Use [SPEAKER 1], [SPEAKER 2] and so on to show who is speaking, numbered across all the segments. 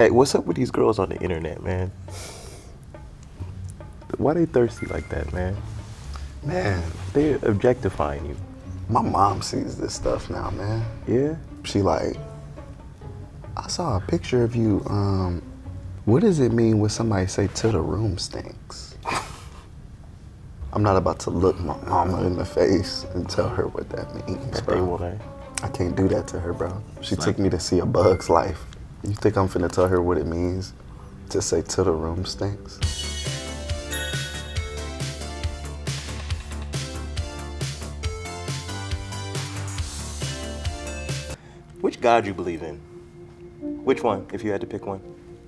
[SPEAKER 1] Hey, what's up with these girls on the internet, man? Why they thirsty like that, man?
[SPEAKER 2] Man,
[SPEAKER 1] They're objectifying you.
[SPEAKER 2] my mom sees this stuff now, man.
[SPEAKER 1] Yeah?
[SPEAKER 2] She like, I saw a picture of you. What does it mean when somebody say "to the room stinks"? I'm not about to look my mama in the face and tell her what that means,
[SPEAKER 1] That they
[SPEAKER 2] bro.
[SPEAKER 1] want
[SPEAKER 2] I can't do that to her, bro. She
[SPEAKER 1] Like-
[SPEAKER 2] took me to see A Bug's Life. You think I'm finna tell her what it means to say "to the room stinks"?
[SPEAKER 1] Which God you believe in? Which one, if you had to pick one?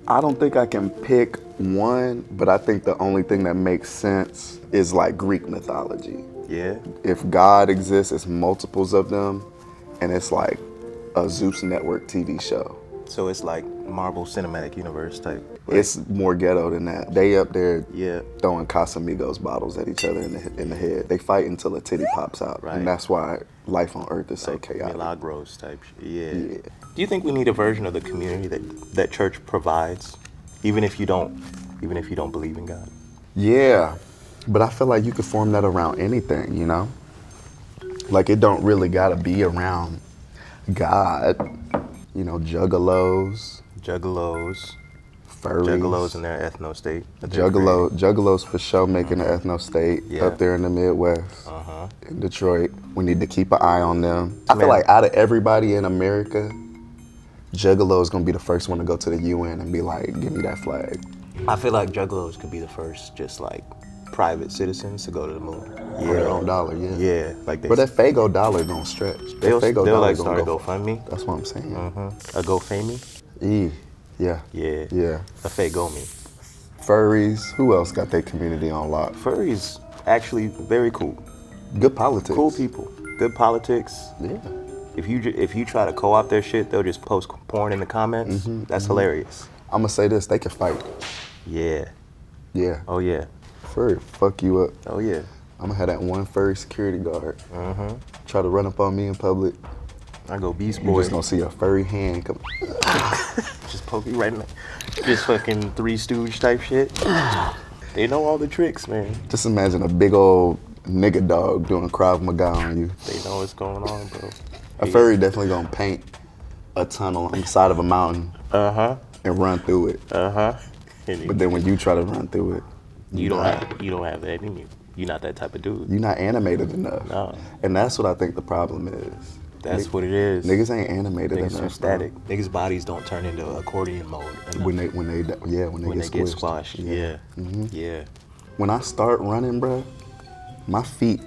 [SPEAKER 2] I don't think I can pick one, but I think the only thing that makes sense is like Greek mythology.
[SPEAKER 1] Yeah?
[SPEAKER 2] If God exists, it's multiples of them, and it's like a Zeus Network TV show.
[SPEAKER 1] So it's like Marvel Cinematic Universe type.
[SPEAKER 2] It's more ghetto than that. They up there
[SPEAKER 1] Yeah.
[SPEAKER 2] throwing Casamigos bottles at each other in the head. They fight until a titty pops out,
[SPEAKER 1] Right.
[SPEAKER 2] and that's why life on Earth is so
[SPEAKER 1] Like
[SPEAKER 2] chaotic.
[SPEAKER 1] Milagros type shit. Yeah.
[SPEAKER 2] Yeah.
[SPEAKER 1] Do you think we need a version of the community that church provides, even if you don't believe in God?
[SPEAKER 2] Yeah, but I feel like you could form that around anything, you know? Like it don't really gotta be around God. You know, juggalos,
[SPEAKER 1] Juggalos.
[SPEAKER 2] furries.
[SPEAKER 1] Juggalos in their ethno state. that they're
[SPEAKER 2] Juggalos for sure making an ethno state
[SPEAKER 1] Yeah.
[SPEAKER 2] up there in the Midwest, in Detroit. We need to keep an eye on them. I feel
[SPEAKER 1] Man.
[SPEAKER 2] like out of everybody in America, Juggalo's gonna be the first one to go to the UN and be like, give me that flag.
[SPEAKER 1] creating. I feel like Juggalos could be the first, just like private citizens to go to the moon.
[SPEAKER 2] On their own dollar, yeah.
[SPEAKER 1] Yeah, like they.
[SPEAKER 2] But that Fago dollar gonna stretch. That
[SPEAKER 1] they'll
[SPEAKER 2] Fago dollar
[SPEAKER 1] like
[SPEAKER 2] gonna
[SPEAKER 1] start a
[SPEAKER 2] go.
[SPEAKER 1] GoFundMe.
[SPEAKER 2] That's what I'm saying.
[SPEAKER 1] A GoFamie.
[SPEAKER 2] Yeah.
[SPEAKER 1] Yeah.
[SPEAKER 2] Yeah.
[SPEAKER 1] A Fagomi.
[SPEAKER 2] Furries. Who else got their community on lock?
[SPEAKER 1] Furries actually very cool.
[SPEAKER 2] Good politics.
[SPEAKER 1] Cool people. Good politics.
[SPEAKER 2] Yeah.
[SPEAKER 1] If you try to co-opt their shit, they'll just post porn in the comments. That's hilarious.
[SPEAKER 2] I'm gonna say this, they can fight.
[SPEAKER 1] Yeah.
[SPEAKER 2] Yeah.
[SPEAKER 1] Oh yeah.
[SPEAKER 2] Furry, fuck you up.
[SPEAKER 1] Oh yeah.
[SPEAKER 2] I'm gonna have that one furry security guard. Try to run up on me in public.
[SPEAKER 1] I go Beast
[SPEAKER 2] You're
[SPEAKER 1] Boy.
[SPEAKER 2] just gonna see a furry hand come.
[SPEAKER 1] Just poke you right in the, just fucking Three Stooge type shit. They know all the tricks, man.
[SPEAKER 2] Just imagine a big old nigga dog doing Krav Maga on you.
[SPEAKER 1] They know what's going on, bro.
[SPEAKER 2] A furry definitely gonna paint a tunnel on the side of a mountain and run through it. But then when you try to run through it,
[SPEAKER 1] you don't have that in you. You're not that type of dude.
[SPEAKER 2] you're not animated enough.
[SPEAKER 1] No.
[SPEAKER 2] And that's what I think the problem is.
[SPEAKER 1] That's what it is.
[SPEAKER 2] Niggas ain't animated
[SPEAKER 1] Niggas too
[SPEAKER 2] enough.
[SPEAKER 1] static. Niggas' bodies don't turn into accordion mode
[SPEAKER 2] Bro. When they
[SPEAKER 1] when
[SPEAKER 2] get
[SPEAKER 1] they get
[SPEAKER 2] squished.
[SPEAKER 1] squashed. Yeah. Yeah.
[SPEAKER 2] When I start running, bro, my feet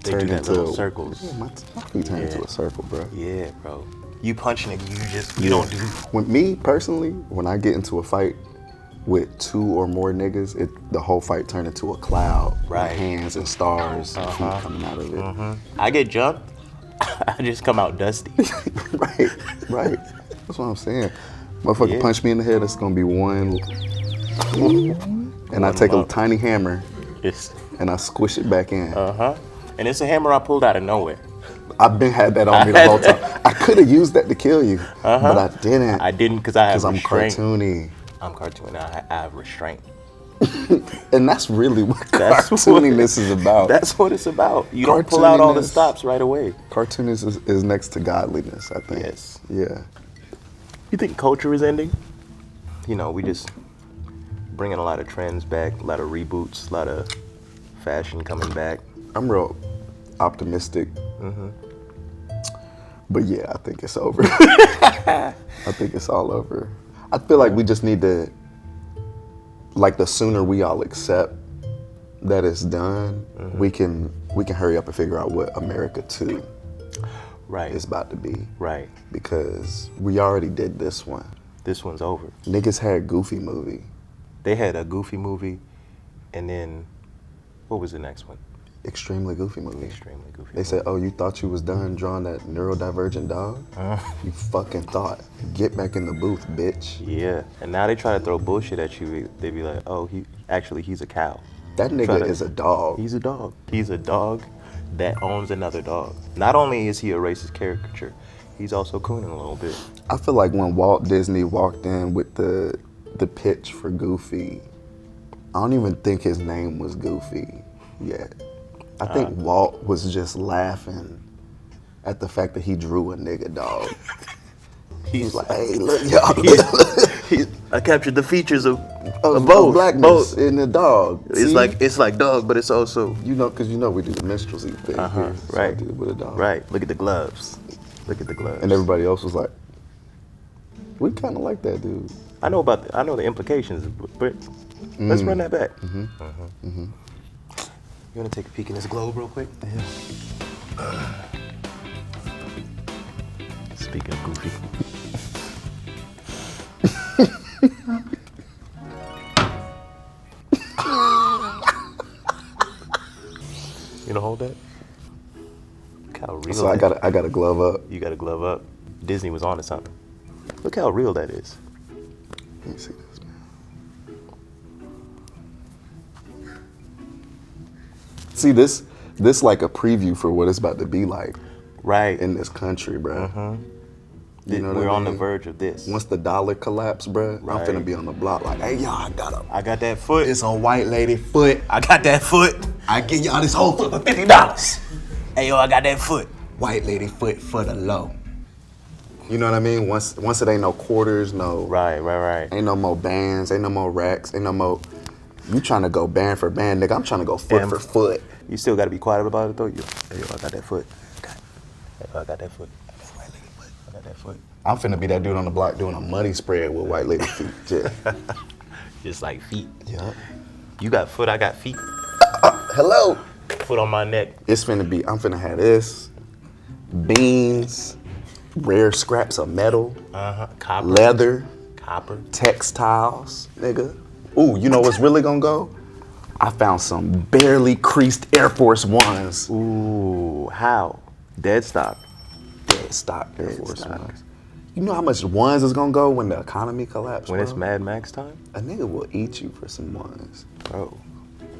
[SPEAKER 1] They
[SPEAKER 2] turn
[SPEAKER 1] do that
[SPEAKER 2] into
[SPEAKER 1] little circles.
[SPEAKER 2] Yeah, my feet turn into a circle, bro.
[SPEAKER 1] Yeah, bro. You punching it, you don't do.
[SPEAKER 2] When me personally, when I get into a fight with two or more niggas, the whole fight turn into a cloud.
[SPEAKER 1] Right.
[SPEAKER 2] With hands and stars and feet coming out of it.
[SPEAKER 1] I get jumped, I just come out dusty.
[SPEAKER 2] Right. That's what I'm saying. Motherfucker
[SPEAKER 1] Yeah.
[SPEAKER 2] punch me in the head, it's gonna be one. And I take a
[SPEAKER 1] up.
[SPEAKER 2] tiny hammer
[SPEAKER 1] It's,
[SPEAKER 2] and I squish it back in.
[SPEAKER 1] and it's a hammer I pulled out of nowhere.
[SPEAKER 2] I've been had that on me the whole time. I could have used that to kill you, but I didn't.
[SPEAKER 1] I didn't because I have
[SPEAKER 2] I'm
[SPEAKER 1] restraint.
[SPEAKER 2] cartoony.
[SPEAKER 1] I'm cartoon. I have restraint.
[SPEAKER 2] And that's really what
[SPEAKER 1] That's what-
[SPEAKER 2] cartooniness is about.
[SPEAKER 1] That's what it's about. You don't pull out all the
[SPEAKER 2] Cartooniness.
[SPEAKER 1] stops right away.
[SPEAKER 2] Cartooniness is next to godliness, I think.
[SPEAKER 1] Yes.
[SPEAKER 2] Yeah.
[SPEAKER 1] You think culture is ending? You know, we just bringing a lot of trends back, a lot of reboots, a lot of fashion coming back.
[SPEAKER 2] I'm real optimistic. But yeah, I think it's over. I think it's all over. I feel like we just need to, like, the sooner we all accept that it's done, we can hurry up and figure out what America 2
[SPEAKER 1] Right.
[SPEAKER 2] is about to be.
[SPEAKER 1] Right.
[SPEAKER 2] Because we already did this one.
[SPEAKER 1] This one's over.
[SPEAKER 2] Niggas had Goofy movie.
[SPEAKER 1] They had a Goofy movie, and then what was the next one?
[SPEAKER 2] Extremely Goofy movie.
[SPEAKER 1] Extremely Goofy.
[SPEAKER 2] They said, oh, you thought you was done drawing that neurodivergent dog? You fucking thought. Get back in the booth, bitch.
[SPEAKER 1] Yeah, and now they try to throw bullshit at you. They be like, oh, he's a cow.
[SPEAKER 2] That nigga is a dog.
[SPEAKER 1] He's a dog. He's a dog that owns another dog. Not only is he a racist caricature, He's also cooning a little bit.
[SPEAKER 2] I feel like when Walt Disney walked in with the pitch for Goofy, I don't even think his name was Goofy yet. I think Walt was just laughing at the fact that he drew a nigga dog. He's like, hey, look, y'all.
[SPEAKER 1] I captured the features of
[SPEAKER 2] Of
[SPEAKER 1] both.
[SPEAKER 2] blackness in the dog. See?
[SPEAKER 1] It's like dog, but it's also
[SPEAKER 2] You know, because we do the minstrelsy thing here. So I
[SPEAKER 1] right.
[SPEAKER 2] did it with a dog.
[SPEAKER 1] Right. Look at the gloves. Look at the gloves.
[SPEAKER 2] And everybody else was like, we kind of like that dude.
[SPEAKER 1] I know the implications, but let's run that back. You want to take a peek in this globe real quick?
[SPEAKER 2] Yeah.
[SPEAKER 1] Speaking of Goofy. You know, hold that. Look how real.
[SPEAKER 2] So I got a glove up.
[SPEAKER 1] You got to glove up. Disney was on to something. Look how real that is.
[SPEAKER 2] Let me see this, man. See this like a preview for what it's about to be like
[SPEAKER 1] Right.
[SPEAKER 2] in this country, bro. You know what
[SPEAKER 1] We're
[SPEAKER 2] I
[SPEAKER 1] on the
[SPEAKER 2] mean?
[SPEAKER 1] verge of this.
[SPEAKER 2] Once the dollar collapse, bro,
[SPEAKER 1] Right.
[SPEAKER 2] I'm finna be on the block like, hey, y'all,
[SPEAKER 1] I got that foot.
[SPEAKER 2] it's a white lady foot.
[SPEAKER 1] I got that foot.
[SPEAKER 2] I give y'all this whole foot for
[SPEAKER 1] $50. Hey yo, I got that foot.
[SPEAKER 2] white lady foot for the low. You know what I mean? Once it ain't no quarters, no
[SPEAKER 1] Right.
[SPEAKER 2] ain't no more bands, ain't no more racks, ain't no more. You trying to go band for band, nigga? I'm trying to go foot
[SPEAKER 1] Damn.
[SPEAKER 2] for foot.
[SPEAKER 1] You still got to be quiet about it though. Hey yo, I got that foot. Hey yo, I got that foot. I got that foot.
[SPEAKER 2] I'm finna be that dude on the block doing a money spread with white lady feet. Yeah.
[SPEAKER 1] Just like feet.
[SPEAKER 2] Yeah.
[SPEAKER 1] You got foot, I got feet.
[SPEAKER 2] Hello.
[SPEAKER 1] Foot on my neck.
[SPEAKER 2] It's finna be. I'm finna have this. Beans, rare scraps of metal,
[SPEAKER 1] Copper.
[SPEAKER 2] leather,
[SPEAKER 1] Copper.
[SPEAKER 2] textiles, nigga. Ooh, you know what's really gonna go? I found some barely creased Air Force Ones.
[SPEAKER 1] Ooh, how? Dead stock.
[SPEAKER 2] Dead stock Air
[SPEAKER 1] Dead
[SPEAKER 2] Force
[SPEAKER 1] stock.
[SPEAKER 2] Ones. You know how much ones is gonna go when the economy collapses?
[SPEAKER 1] When it's Mad Max time?
[SPEAKER 2] A nigga will eat you for some ones.
[SPEAKER 1] Bro.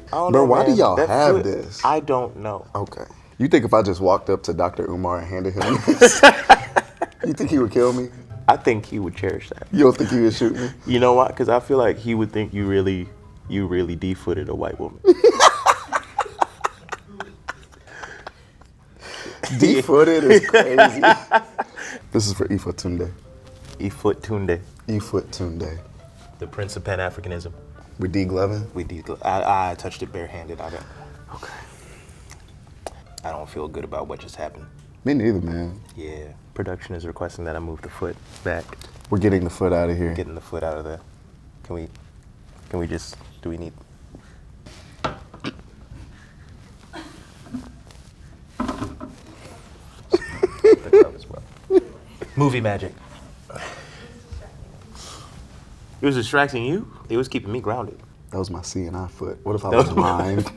[SPEAKER 1] I don't
[SPEAKER 2] Bro,
[SPEAKER 1] know,
[SPEAKER 2] why do
[SPEAKER 1] man.
[SPEAKER 2] y'all
[SPEAKER 1] That
[SPEAKER 2] have
[SPEAKER 1] foot,
[SPEAKER 2] this?
[SPEAKER 1] I don't know.
[SPEAKER 2] Okay. You think if I just walked up to Dr. Umar and handed him this, you think he would kill me?
[SPEAKER 1] I think he would cherish that.
[SPEAKER 2] You don't think he would shoot me?
[SPEAKER 1] You know why? Because I feel like he would think you really defooted a white woman.
[SPEAKER 2] Defooted is crazy. This is for Ifa Tunde.
[SPEAKER 1] Foot Tunde,
[SPEAKER 2] Ifoot Tunde.
[SPEAKER 1] the prince of Pan-Africanism.
[SPEAKER 2] With D Glovin?
[SPEAKER 1] I touched it barehanded.
[SPEAKER 2] Okay.
[SPEAKER 1] I don't feel good about what just happened.
[SPEAKER 2] Me neither, man.
[SPEAKER 1] Yeah. Production is requesting that I move the foot back.
[SPEAKER 2] We're getting the foot out of here.
[SPEAKER 1] Getting the foot out of there. Can we just, do we need? The club as well. Movie magic. It was distracting you? It was keeping me grounded.
[SPEAKER 2] That was my CNI foot. What if I was blind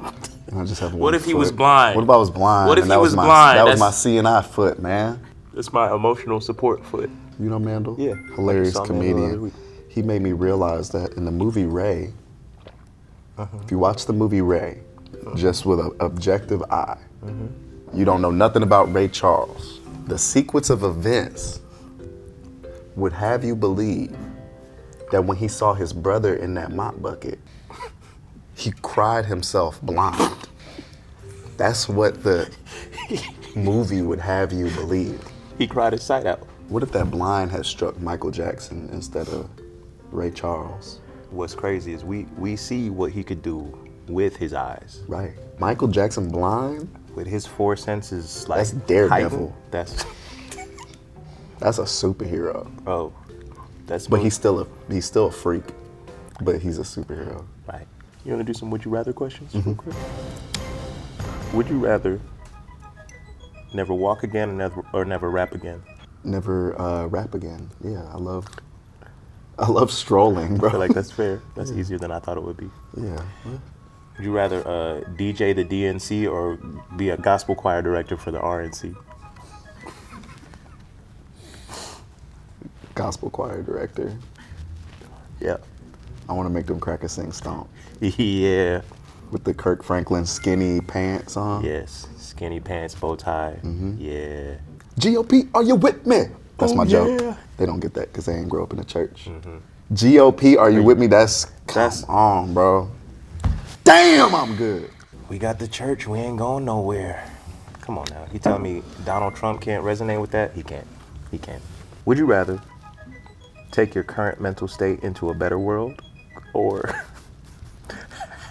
[SPEAKER 2] and I just have one
[SPEAKER 1] What if he
[SPEAKER 2] foot?
[SPEAKER 1] was blind?
[SPEAKER 2] What if I was blind?
[SPEAKER 1] What if
[SPEAKER 2] and
[SPEAKER 1] he
[SPEAKER 2] that
[SPEAKER 1] was
[SPEAKER 2] my,
[SPEAKER 1] blind?
[SPEAKER 2] That was my
[SPEAKER 1] That's-
[SPEAKER 2] CNI foot, man.
[SPEAKER 1] That's my emotional support foot.
[SPEAKER 2] You know Mandel?
[SPEAKER 1] Yeah.
[SPEAKER 2] Hilarious
[SPEAKER 1] I saw Mandel the other
[SPEAKER 2] comedian.
[SPEAKER 1] week.
[SPEAKER 2] He made me realize that in the movie Ray, if you watch the movie Ray, just with an objective eye, you don't know nothing about Ray Charles. The sequence of events would have you believe that when he saw his brother in that mop bucket, he cried himself blind. That's what the movie would have you believe.
[SPEAKER 1] He cried his sight out.
[SPEAKER 2] What if that blind had struck Michael Jackson instead of Ray Charles?
[SPEAKER 1] What's crazy is we see what he could do with his eyes.
[SPEAKER 2] Right. Michael Jackson blind?
[SPEAKER 1] With his four senses, like
[SPEAKER 2] That's Daredevil.
[SPEAKER 1] heightened,
[SPEAKER 2] That's a superhero.
[SPEAKER 1] bro. That's
[SPEAKER 2] But he's still a freak. But he's a superhero.
[SPEAKER 1] right. You want to do some would you rather questions? Real quick? Would you rather never walk again or never rap again?
[SPEAKER 2] Never rap again. Yeah, I love strolling, bro.
[SPEAKER 1] I feel like that's fair. That's easier than I thought it would be.
[SPEAKER 2] Yeah.
[SPEAKER 1] Would you rather DJ the DNC or be a gospel choir director for the RNC?
[SPEAKER 2] Gospel choir director.
[SPEAKER 1] Yeah.
[SPEAKER 2] I want to make them crackers sing Stomp.
[SPEAKER 1] Yeah.
[SPEAKER 2] With the Kirk Franklin skinny pants on.
[SPEAKER 1] Yes. Skinny pants, bow tie. Yeah.
[SPEAKER 2] GOP, are you with me? That's my joke.
[SPEAKER 1] yeah.
[SPEAKER 2] They don't get that because they ain't grow up in the church. GOP, are you with me? Come on, bro. Damn, I'm good.
[SPEAKER 1] We got the church. We ain't going nowhere. Come on now. You tell me Donald Trump can't resonate with that? He can't. He can't. Would you rather take your current mental state into a better world or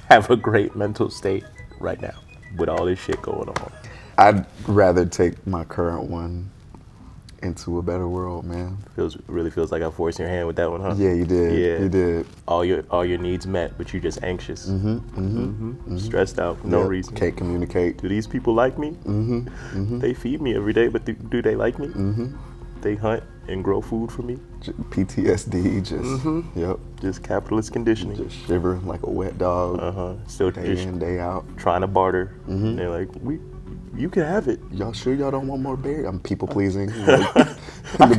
[SPEAKER 1] have a great mental state right now with all this shit going on?
[SPEAKER 2] I'd rather take my current one into a better world, man.
[SPEAKER 1] Really feels like I forced your hand with that one, huh?
[SPEAKER 2] Yeah, you did.
[SPEAKER 1] Yeah.
[SPEAKER 2] You did.
[SPEAKER 1] All your needs met, but you're just anxious. Stressed out for no reason.
[SPEAKER 2] Can't communicate.
[SPEAKER 1] Do these people like me? They feed me every day, but do they like me? They hunt and grow food for me.
[SPEAKER 2] PTSD, just yep.
[SPEAKER 1] Just capitalist conditioning.
[SPEAKER 2] Just shivering like a wet dog.
[SPEAKER 1] Still
[SPEAKER 2] day
[SPEAKER 1] just
[SPEAKER 2] in, day out.
[SPEAKER 1] trying to barter. They're like, you can have it.
[SPEAKER 2] Y'all sure y'all don't want more berry? I'm people pleasing. It's a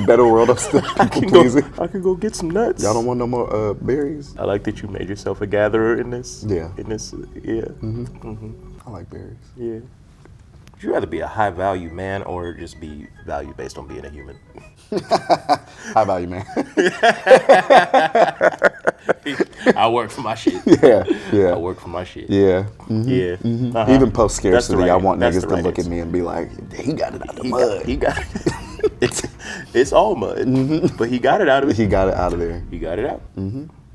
[SPEAKER 2] better world. I'm still people pleasing.
[SPEAKER 1] I can go get some nuts.
[SPEAKER 2] Y'all don't want no more berries?
[SPEAKER 1] I like that you made yourself a gatherer in this.
[SPEAKER 2] Yeah.
[SPEAKER 1] Yeah.
[SPEAKER 2] I like berries.
[SPEAKER 1] Yeah. Would you rather be a high value man or just be valued based on being a human?
[SPEAKER 2] High value man.
[SPEAKER 1] I work for my shit.
[SPEAKER 2] Yeah.
[SPEAKER 1] I work for my shit.
[SPEAKER 2] Yeah.
[SPEAKER 1] Yeah.
[SPEAKER 2] Even post scarcity,
[SPEAKER 1] right
[SPEAKER 2] I want
[SPEAKER 1] That's
[SPEAKER 2] niggas
[SPEAKER 1] the
[SPEAKER 2] to
[SPEAKER 1] right
[SPEAKER 2] look
[SPEAKER 1] answer.
[SPEAKER 2] at me and be like, he got it out the mud.
[SPEAKER 1] He got it's all mud, but he got it out of it.
[SPEAKER 2] He got it out of there.
[SPEAKER 1] He got it out.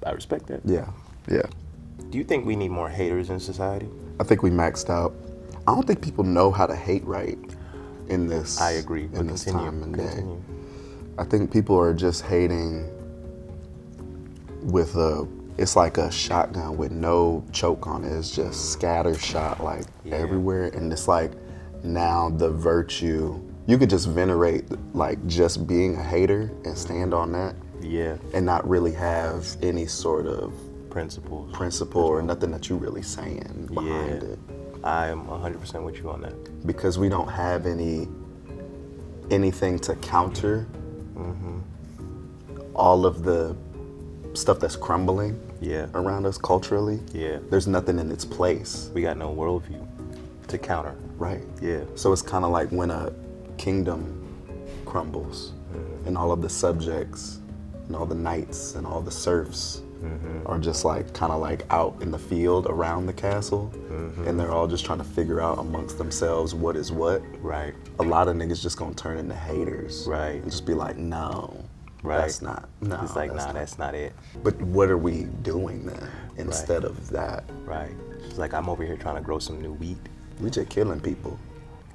[SPEAKER 1] I respect that.
[SPEAKER 2] Yeah. Yeah.
[SPEAKER 1] Do you think we need more haters in society?
[SPEAKER 2] I think we maxed out. I don't think people know how to hate right in this.
[SPEAKER 1] I agree.
[SPEAKER 2] In this time and day.
[SPEAKER 1] Continue.
[SPEAKER 2] I think people are just hating with it's like a shotgun with no choke on it. It's just scatter shot like everywhere. And it's like now the virtue, you could just venerate like just being a hater and stand on that.
[SPEAKER 1] Yeah.
[SPEAKER 2] And not really have any sort of
[SPEAKER 1] principle
[SPEAKER 2] or nothing that you really saying behind it.
[SPEAKER 1] I am 100% with you on that.
[SPEAKER 2] Because we don't have anything to counter all of the stuff that's crumbling around us culturally.
[SPEAKER 1] Yeah.
[SPEAKER 2] There's nothing in its place.
[SPEAKER 1] We got no worldview to counter.
[SPEAKER 2] Right.
[SPEAKER 1] Yeah.
[SPEAKER 2] So it's kind of like when a kingdom crumbles and all of the subjects and all the knights and all the serfs are just like kind of like out in the field around the castle and they're all just trying to figure out amongst themselves what is what.
[SPEAKER 1] Right.
[SPEAKER 2] A lot of niggas just gonna turn into haters.
[SPEAKER 1] Right.
[SPEAKER 2] And just be like, no, that's not. No,
[SPEAKER 1] It's like, that's not it.
[SPEAKER 2] But what are we doing then instead of that?
[SPEAKER 1] Right. It's like, I'm over here trying to grow some new wheat.
[SPEAKER 2] We just killing people.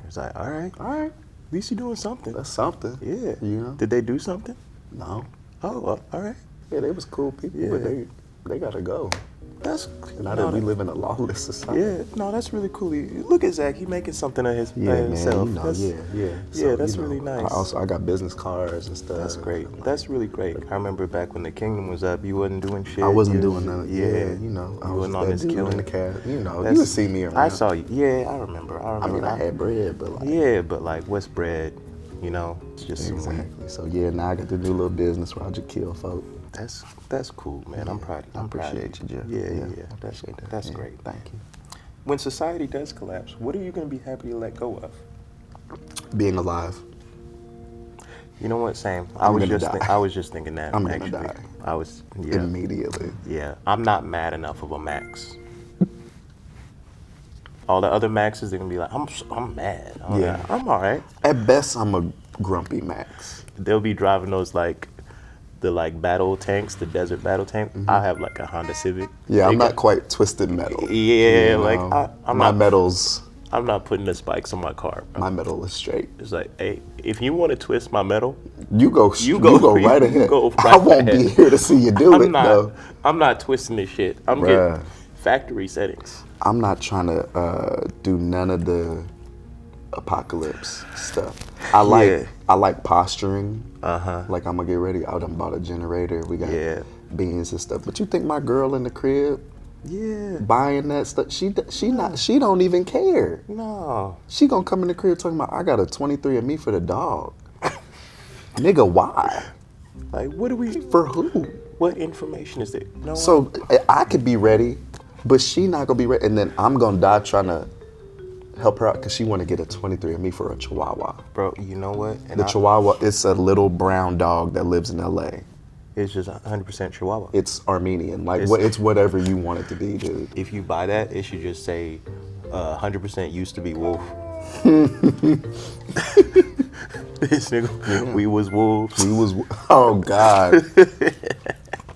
[SPEAKER 1] It's like, all right. At least you're doing something.
[SPEAKER 2] That's something.
[SPEAKER 1] Yeah.
[SPEAKER 2] You know?
[SPEAKER 1] Did they do something?
[SPEAKER 2] No.
[SPEAKER 1] Oh, well, all right.
[SPEAKER 2] Yeah, they was cool people, but they gotta go.
[SPEAKER 1] That's
[SPEAKER 2] Now that we live in a lawless society.
[SPEAKER 1] Yeah, no, that's really cool. Look at Zach, he making something of himself.
[SPEAKER 2] Man,
[SPEAKER 1] So, that's really nice.
[SPEAKER 2] I got business cards and stuff.
[SPEAKER 1] That's great. That's really great. I remember back when the kingdom was up, you wasn't doing shit.
[SPEAKER 2] I wasn't doing none.
[SPEAKER 1] I
[SPEAKER 2] was
[SPEAKER 1] wasn't on this
[SPEAKER 2] killing
[SPEAKER 1] killing
[SPEAKER 2] the cat. You would see me around.
[SPEAKER 1] I saw you. Yeah, I remember.
[SPEAKER 2] I mean, I had bread, but like.
[SPEAKER 1] Yeah, but like, what's bread? It's just some weed.
[SPEAKER 2] Exactly. So now I got to do a little business where I just kill folk.
[SPEAKER 1] That's cool, man. I'm proud.
[SPEAKER 2] I appreciate you, Jeff.
[SPEAKER 1] Yeah. That's great.
[SPEAKER 2] Thank you.
[SPEAKER 1] When society does collapse, what are you going to be happy to let go of?
[SPEAKER 2] Being alive.
[SPEAKER 1] You know what, Sam?
[SPEAKER 2] I was
[SPEAKER 1] just thinking that.
[SPEAKER 2] I'm
[SPEAKER 1] actually.
[SPEAKER 2] gonna die.
[SPEAKER 1] I was
[SPEAKER 2] Immediately.
[SPEAKER 1] Yeah, I'm not mad enough of a max. All the other maxes, they're gonna be like, I'm mad. I'm all right.
[SPEAKER 2] At best, I'm a grumpy max.
[SPEAKER 1] They'll be driving those the battle tanks, the desert battle tank. I have like a Honda Civic.
[SPEAKER 2] Yeah, I'm not quite twisted metal.
[SPEAKER 1] Yeah,
[SPEAKER 2] my metal's.
[SPEAKER 1] I'm not putting the spikes on my car, bro.
[SPEAKER 2] My metal is straight.
[SPEAKER 1] It's like, hey, if you want to twist my metal,
[SPEAKER 2] you go right ahead. I won't be here to see you do it, though.
[SPEAKER 1] I'm not twisting this shit. I'm
[SPEAKER 2] Bruh.
[SPEAKER 1] getting factory settings.
[SPEAKER 2] I'm not trying to do none of the apocalypse stuff. I like posturing. Like, I'm gonna get ready. I done bought a generator. We got beans and stuff. But you think my girl in the crib?
[SPEAKER 1] Yeah.
[SPEAKER 2] Buying that stuff. She don't even care.
[SPEAKER 1] No.
[SPEAKER 2] She gonna come in the crib talking about, I got a 23 of me for the dog. Nigga, why?
[SPEAKER 1] Like, what do we?
[SPEAKER 2] For who?
[SPEAKER 1] What information is there? No.
[SPEAKER 2] So I could be ready, but she not gonna be ready, and then I'm gonna die trying to help her out because she want to get a 23andMe for a Chihuahua.
[SPEAKER 1] Bro, you know what? And
[SPEAKER 2] The Chihuahua, it's a little brown dog that lives in LA.
[SPEAKER 1] it's just 100% Chihuahua.
[SPEAKER 2] It's Armenian. Like,
[SPEAKER 1] It's-
[SPEAKER 2] it's whatever you want it to be, dude.
[SPEAKER 1] If you buy that, it should just say 100% used to be wolf. This nigga, we was wolves.
[SPEAKER 2] He was, oh God.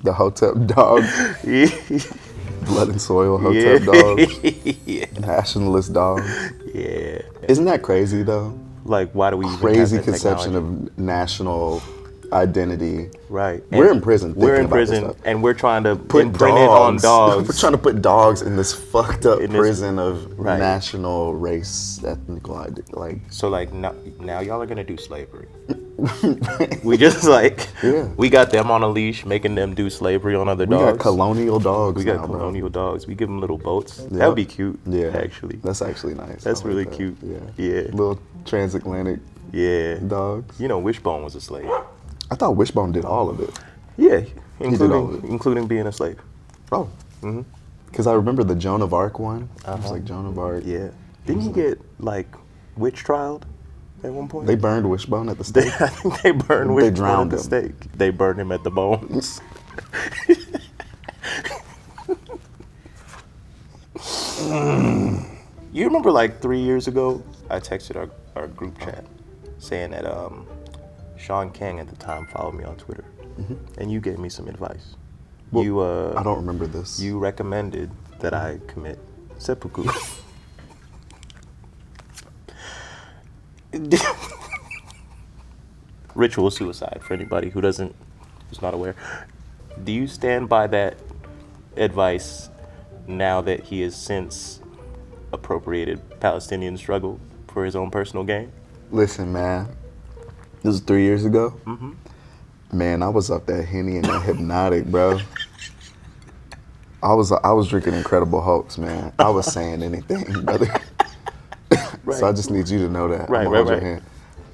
[SPEAKER 2] The Hotep dog, blood and soil Hotep dog,
[SPEAKER 1] Yeah.
[SPEAKER 2] nationalist dog.
[SPEAKER 1] Yeah.
[SPEAKER 2] Isn't that crazy though?
[SPEAKER 1] Like, why do we even
[SPEAKER 2] Crazy
[SPEAKER 1] have that
[SPEAKER 2] conception
[SPEAKER 1] technology?
[SPEAKER 2] of national identity.
[SPEAKER 1] Right.
[SPEAKER 2] We're
[SPEAKER 1] And
[SPEAKER 2] in prison.
[SPEAKER 1] We're
[SPEAKER 2] thinking
[SPEAKER 1] in
[SPEAKER 2] about this
[SPEAKER 1] prison,
[SPEAKER 2] stuff.
[SPEAKER 1] and we're trying to
[SPEAKER 2] Put
[SPEAKER 1] imprint it on
[SPEAKER 2] We're
[SPEAKER 1] dogs.
[SPEAKER 2] trying to put dogs in this fucked up
[SPEAKER 1] In this-
[SPEAKER 2] prison of
[SPEAKER 1] right.
[SPEAKER 2] national race, ethnical identity. Like,
[SPEAKER 1] So, like, now y'all are gonna do slavery. We just like,
[SPEAKER 2] Yeah.
[SPEAKER 1] we got them on a leash, making them do slavery on other
[SPEAKER 2] we
[SPEAKER 1] dogs.
[SPEAKER 2] got colonial dogs.
[SPEAKER 1] We got
[SPEAKER 2] now, bro.
[SPEAKER 1] colonial dogs. We give them little boats. That
[SPEAKER 2] Yep.
[SPEAKER 1] would be cute.
[SPEAKER 2] Yeah,
[SPEAKER 1] actually.
[SPEAKER 2] that's actually nice.
[SPEAKER 1] That's
[SPEAKER 2] I like
[SPEAKER 1] really
[SPEAKER 2] that.
[SPEAKER 1] cute.
[SPEAKER 2] Yeah,
[SPEAKER 1] Yeah.
[SPEAKER 2] Little transatlantic
[SPEAKER 1] Yeah.
[SPEAKER 2] dogs.
[SPEAKER 1] You know, Wishbone was a slave.
[SPEAKER 2] I thought Wishbone did all of it.
[SPEAKER 1] Yeah,
[SPEAKER 2] did all of it.
[SPEAKER 1] including being a slave.
[SPEAKER 2] Oh, because I remember the Joan of Arc one. It was like Joan of Arc.
[SPEAKER 1] Yeah. Didn't he get like witch trialed at one point?
[SPEAKER 2] They burned Wishbone at the stake.
[SPEAKER 1] I think they burned
[SPEAKER 2] They
[SPEAKER 1] Wishbone
[SPEAKER 2] drowned
[SPEAKER 1] at the
[SPEAKER 2] him.
[SPEAKER 1] stake. They burned him at the bones. You remember like 3 years ago, I texted our group chat saying that Sean King at the time followed me on Twitter, and you gave me some advice.
[SPEAKER 2] Well,
[SPEAKER 1] you
[SPEAKER 2] I don't remember this.
[SPEAKER 1] you recommended that I commit seppuku. Ritual suicide for anybody who's not aware. Do you stand by that advice now that he has since appropriated Palestinian struggle for his own personal gain?
[SPEAKER 2] Listen, man. This was 3 years ago. Man, I was up that Henny and that Hypnotic, bro. I was drinking Incredible Hulks, man. I was saying anything, brother. So I just need you to know that.
[SPEAKER 1] Right,
[SPEAKER 2] I'ma
[SPEAKER 1] right,
[SPEAKER 2] hold your
[SPEAKER 1] right.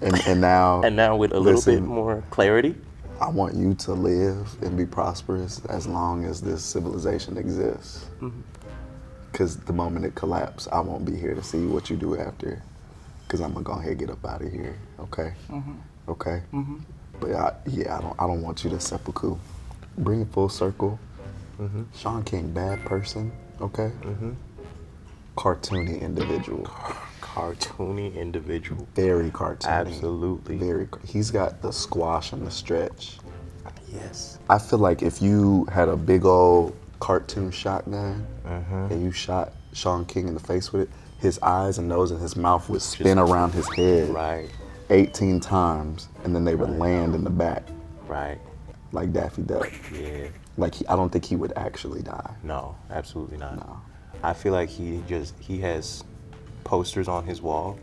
[SPEAKER 2] hand. And now,
[SPEAKER 1] And now with a little bit
[SPEAKER 2] listen,
[SPEAKER 1] more clarity?
[SPEAKER 2] I want you to live and be prosperous as long as this civilization exists. Because the moment it collapses, I won't be here to see what you do after. Because I'm gonna go ahead and get up out of here. Okay. Okay. But I don't want you to seppuku. Bring it full circle. Sean King, bad person. Okay. Cartoony individual.
[SPEAKER 1] Cartoony individual.
[SPEAKER 2] Very cartoony.
[SPEAKER 1] Absolutely.
[SPEAKER 2] He's got the squash and the stretch.
[SPEAKER 1] Yes.
[SPEAKER 2] I feel like if you had a big old cartoon shotgun and you shot Sean King in the face with it, his eyes and nose and his mouth would spin around his head
[SPEAKER 1] Right.
[SPEAKER 2] 18 times, and then they would land in the back
[SPEAKER 1] Right.
[SPEAKER 2] like Daffy Duck.
[SPEAKER 1] Yeah.
[SPEAKER 2] Like, I don't think he would actually die.
[SPEAKER 1] No, absolutely not.
[SPEAKER 2] No.
[SPEAKER 1] I feel like he has posters on his wall,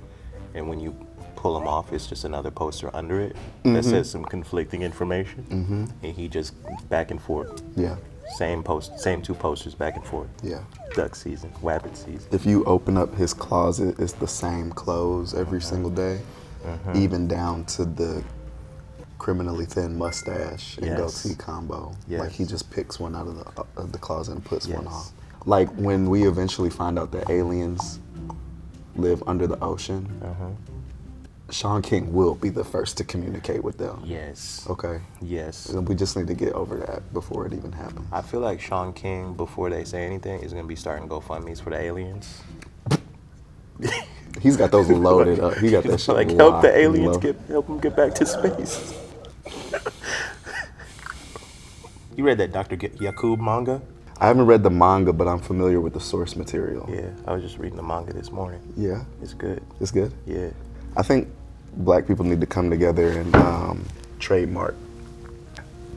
[SPEAKER 1] and when you pull them off, it's just another poster under it that says some conflicting information, and he just back and forth.
[SPEAKER 2] Yeah,
[SPEAKER 1] Same two posters back and forth.
[SPEAKER 2] yeah.
[SPEAKER 1] Duck season, wabbit season.
[SPEAKER 2] If you open up his closet, it's the same clothes every single day, even down to the criminally thin mustache and
[SPEAKER 1] Yes.
[SPEAKER 2] goatee combo.
[SPEAKER 1] Yes.
[SPEAKER 2] Like, he just picks one out of the closet and puts one
[SPEAKER 1] Yes.
[SPEAKER 2] on. Like, when we eventually find out that aliens live under the ocean, Sean King will be the first to communicate with them.
[SPEAKER 1] Yes.
[SPEAKER 2] Okay?
[SPEAKER 1] Yes.
[SPEAKER 2] And we just need to get over that before it even happens.
[SPEAKER 1] I feel like Sean King, before they say anything, is gonna be starting GoFundMes for the aliens.
[SPEAKER 2] He's got those loaded up. He got that shit
[SPEAKER 1] Like help
[SPEAKER 2] locked
[SPEAKER 1] the
[SPEAKER 2] and
[SPEAKER 1] aliens
[SPEAKER 2] loaded.
[SPEAKER 1] help them get back to space. You read that Dr. Yakub manga?
[SPEAKER 2] I haven't read the manga, but I'm familiar with the source material.
[SPEAKER 1] Yeah, I was just reading the manga this morning.
[SPEAKER 2] Yeah,
[SPEAKER 1] It's good.
[SPEAKER 2] it's good.
[SPEAKER 1] Yeah.
[SPEAKER 2] I think black people need to come together and trademark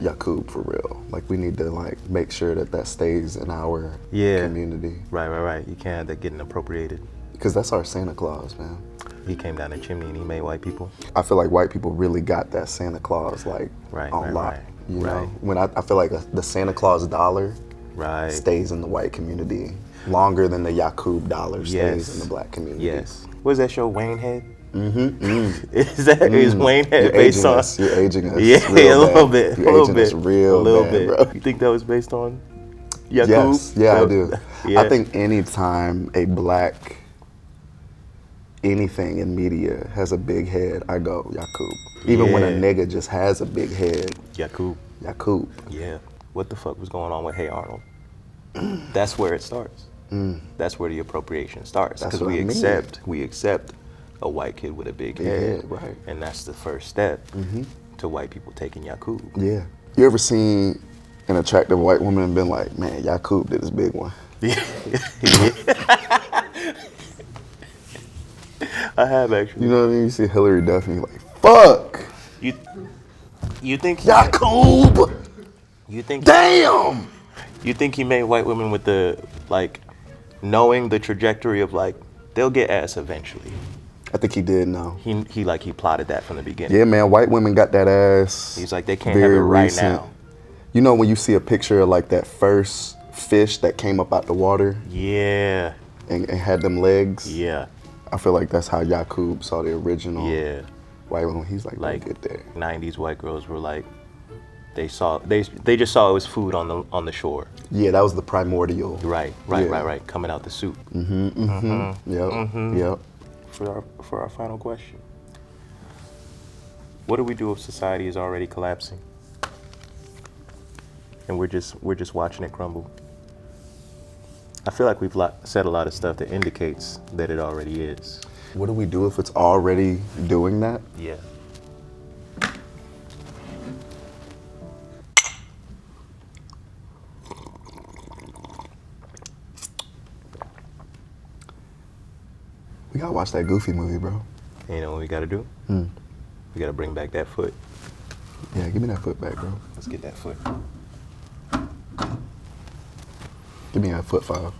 [SPEAKER 2] Yakub for real. Like, we need to make sure that stays in our community,
[SPEAKER 1] Right. You can't have that getting appropriated.
[SPEAKER 2] because that's our Santa Claus, man.
[SPEAKER 1] He came down the chimney and he made white people.
[SPEAKER 2] I feel like white people really got that Santa Claus
[SPEAKER 1] Right,
[SPEAKER 2] on lock.
[SPEAKER 1] right.
[SPEAKER 2] You know,
[SPEAKER 1] Right.
[SPEAKER 2] when I feel like the Santa Claus dollar
[SPEAKER 1] Right.
[SPEAKER 2] stays in the white community longer than the Yakub dollar stays in the black community.
[SPEAKER 1] Yes. What is that show, Wayne Head? Is Wayne Head
[SPEAKER 2] You're
[SPEAKER 1] based
[SPEAKER 2] aging
[SPEAKER 1] on?
[SPEAKER 2] us. You're aging us.
[SPEAKER 1] Yeah,
[SPEAKER 2] real
[SPEAKER 1] a little
[SPEAKER 2] bad.
[SPEAKER 1] bit.
[SPEAKER 2] You're
[SPEAKER 1] a little
[SPEAKER 2] aging
[SPEAKER 1] bit.
[SPEAKER 2] us real
[SPEAKER 1] a little
[SPEAKER 2] bad,
[SPEAKER 1] bit.
[SPEAKER 2] bro.
[SPEAKER 1] You think that was based on Yakub?
[SPEAKER 2] Yes, yeah, I do.
[SPEAKER 1] Yeah.
[SPEAKER 2] I think anytime a black anything in media has a big head, I go Yakub. Even when a
[SPEAKER 1] Yeah.
[SPEAKER 2] nigga just has a big head,
[SPEAKER 1] Yakub.
[SPEAKER 2] Yakub.
[SPEAKER 1] Yeah. What the fuck was going on with Hey Arnold? That's where it starts. That's where the appropriation starts.
[SPEAKER 2] That's
[SPEAKER 1] Because
[SPEAKER 2] what
[SPEAKER 1] we
[SPEAKER 2] I mean.
[SPEAKER 1] accept a white kid with a big
[SPEAKER 2] Big
[SPEAKER 1] head.
[SPEAKER 2] head, right.
[SPEAKER 1] And that's the first step to white people taking Yakub.
[SPEAKER 2] Yeah. You ever seen an attractive white woman and been like, man, Yakub did his big one?
[SPEAKER 1] I have actually.
[SPEAKER 2] You know what I mean? You see Hillary Duff and you're like, fuck!
[SPEAKER 1] You think
[SPEAKER 2] Yakub!
[SPEAKER 1] you think
[SPEAKER 2] Damn!
[SPEAKER 1] you think he made white women with the like knowing the trajectory of like they'll get ass eventually.
[SPEAKER 2] I think he did know.
[SPEAKER 1] He plotted that from the beginning.
[SPEAKER 2] Yeah, man, white women got that ass.
[SPEAKER 1] He's like, they can't have it right now.
[SPEAKER 2] You know when you see a picture of like that first fish that came up out the water
[SPEAKER 1] Yeah.
[SPEAKER 2] and had them legs?
[SPEAKER 1] Yeah.
[SPEAKER 2] I feel like that's how Yakub saw the original
[SPEAKER 1] Yeah.
[SPEAKER 2] white woman. He's like,
[SPEAKER 1] Like
[SPEAKER 2] get there.
[SPEAKER 1] 90s white girls were like they just saw it was food on the shore.
[SPEAKER 2] Yeah, that was the primordial.
[SPEAKER 1] Right.
[SPEAKER 2] Yeah.
[SPEAKER 1] Coming out the soup.
[SPEAKER 2] Yep.
[SPEAKER 1] For our final question. What do we do if society is already collapsing? And we're just watching it crumble. I feel like we've said a lot of stuff that indicates that it already is.
[SPEAKER 2] What do we do if it's already doing that?
[SPEAKER 1] Yeah.
[SPEAKER 2] We gotta watch that Goofy movie, bro.
[SPEAKER 1] You know what we gotta do? We gotta bring back that foot.
[SPEAKER 2] Yeah, give me that foot back, bro.
[SPEAKER 1] Let's get that foot.
[SPEAKER 2] Give me that foot 5.